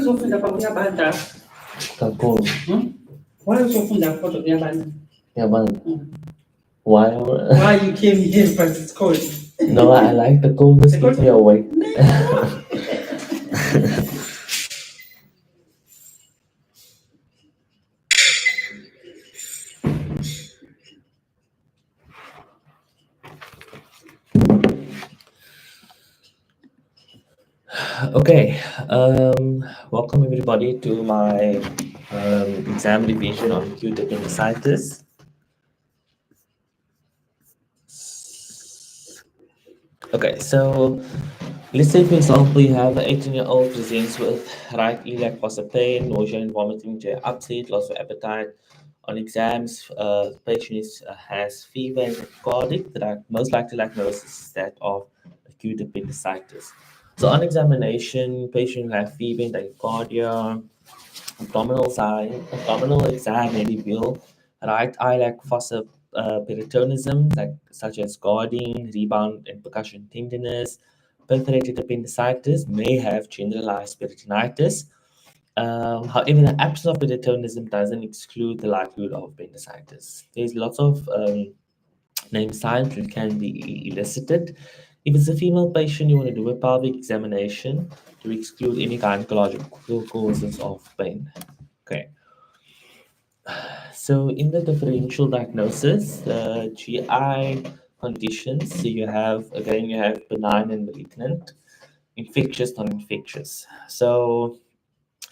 uzofunda pakuyabanda? Kakhulu. Why uzofunda kodwa kuyabanda? Yabanda. Why? Why you came here but it's cold? No, I like the coldness keeps me awake. Okay, welcome everybody to my exam revision on acute appendicitis. Okay, so let's say for example you have an 18-year-old presents with right iliac fossa pain, nausea and vomiting, GI upset, loss of appetite. On exams, the patient has fever and tachycardic. The most likely diagnosis is that of acute appendicitis. So on examination, patient will have fever and tachycardia, abdominal exam may reveal right iliac fossa peritonism, such as guarding, rebound, and percussion tenderness. Perforated appendicitis may have generalized peritonitis. However, the absence of peritonism doesn't exclude the likelihood of appendicitis. There's lots of name signs that can be elicited. If it's a female patient, you want to do a pelvic examination to exclude any gynecological causes of pain. Okay. So in the differential diagnosis, GI conditions, so you have benign and malignant, infectious, non-infectious. So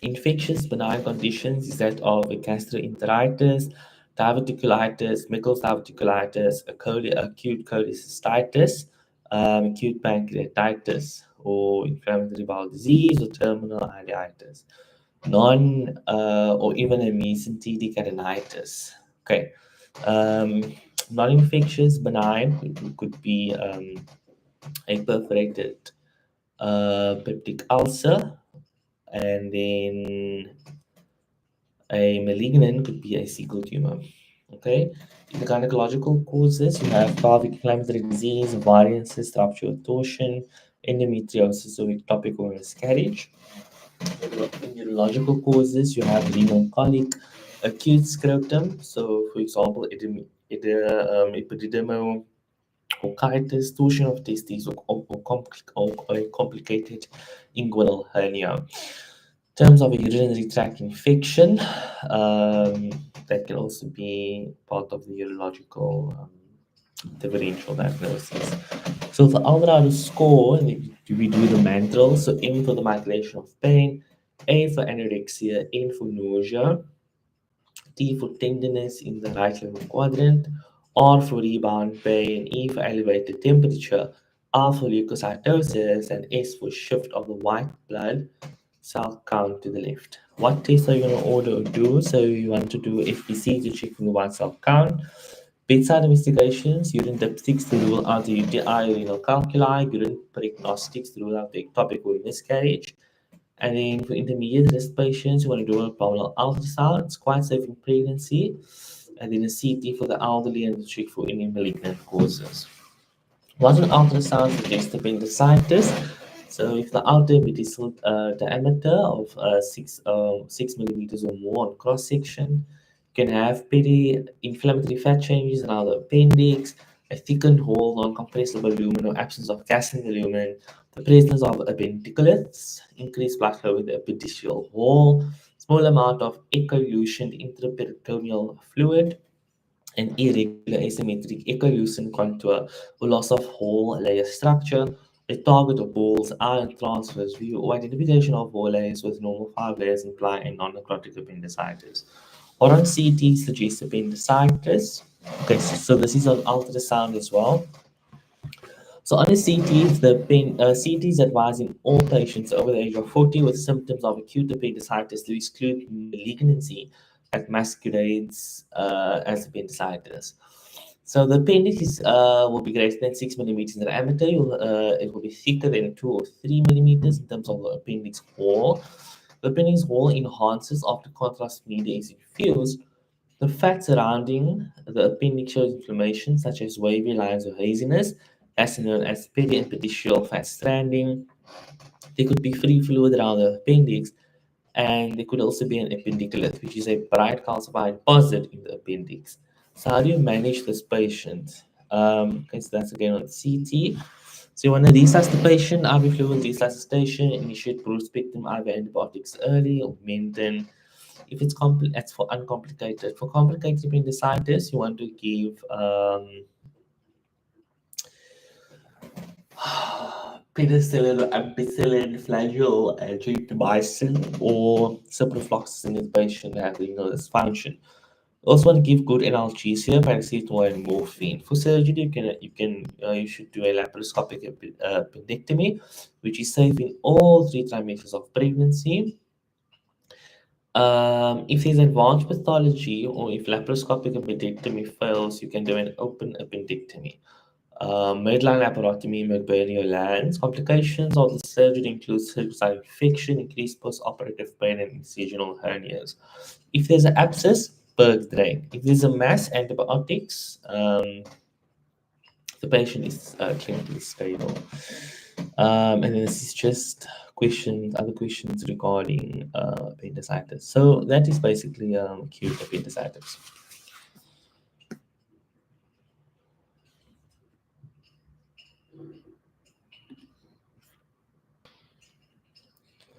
infectious benign conditions is that of a gastroenteritis, diverticulitis, Meckel's diverticulitis, acute cholecystitis, acute pancreatitis, or inflammatory bowel disease, or terminal ileitis. Or even a mesenteric adenitis. Okay. Non-infectious benign could be a perforated peptic ulcer, and then a malignant could be a cecal tumor. Okay. In the gynecological causes, you have pelvic inflammatory disease, variances, rupture, torsion, endometriosis, or ectopic or miscarriage. In neurological causes, you have renal colic, acute scrotum. So, for example, epididymolysis, torsion of testes, or a complicated inguinal hernia. In terms of a urinary tract infection, that can also be part of the urological differential diagnosis. So for Alvarado score, we do the mandrel. So M for the michelation of pain, A for anorexia, N for nausea, T for tenderness in the right lower quadrant, R for rebound pain, E for elevated temperature, R for leukocytosis, and S for shift of the white blood cell count to the left. What test are you going to order or do? So you want to do FBC to check for the white cell count. Bedside investigations, urine dipstics to rule out the UTI or renal calculi, urine prognostics to rule out the ectopic or miscarriage. And then for intermediate risk patients, you want to do a pulmonal ultrasound. It's quite safe in pregnancy. And then a CT for the elderly and to check for any malignant causes. Once an ultrasound suggests appendicitis, so if the outer epithelial diameter of 6 millimeters or more on cross section, can have peri-inflammatory fat changes around the appendix, a thickened wall, non-compressible lumen or absence of gas in the lumen, the presence of appendiculitis, increased blood flow in the epidicial wall, small amount of echolution intraperitoneal fluid, an irregular asymmetric echolution contour or loss of whole layer structure, a target of balls, iron transverse view, or identification of whole layers with normal 5 layers imply a non-necrotic appendicitis. Or on CT suggests appendicitis. Okay, so this is on ultrasound as well. So on a CT, CT is advised in all patients over the age of 40 with symptoms of acute appendicitis to exclude malignancy that masquerades as appendicitis. So the appendix will be greater than 6 millimeters in diameter. It will be thicker than 2 or 3 millimeters in terms of the appendix wall. The appendix wall enhances after contrast media is infused. The fat surrounding the appendix shows inflammation such as wavy lines or haziness, as known as periappendiceal fat stranding. There could be free fluid around the appendix, And there could also be an appendiculate, which is a bright calcified deposit in the appendix. So how do you manage this patient? Okay, so that's again on CT. So you want to resize the patient, IV fluid resuscitation, initiate broad-spectrum IV antibiotics early, augmentin. If it's that's for uncomplicated. For complicated appendicitis, you want to give penicillin or ampicillin, flagyl, gentamicin, or ciprofloxacin in the patient having renal dysfunction. Also want to give good analgesia, paracetamol and morphine. For surgery, you should do a laparoscopic appendectomy, which is safe in all 3 trimesters of pregnancy. If there's advanced pathology or if laparoscopic appendectomy fails, you can do an open appendectomy. Midline laparotomy, McBurney lands. Complications of the surgery include cervical infection, increased postoperative pain, and incisional hernias. If there's an abscess, Berg's drain. If there's a mass, antibiotics. The patient is clinically stable. And then this is just other questions regarding appendicitis. So that is basically acute appendicitis.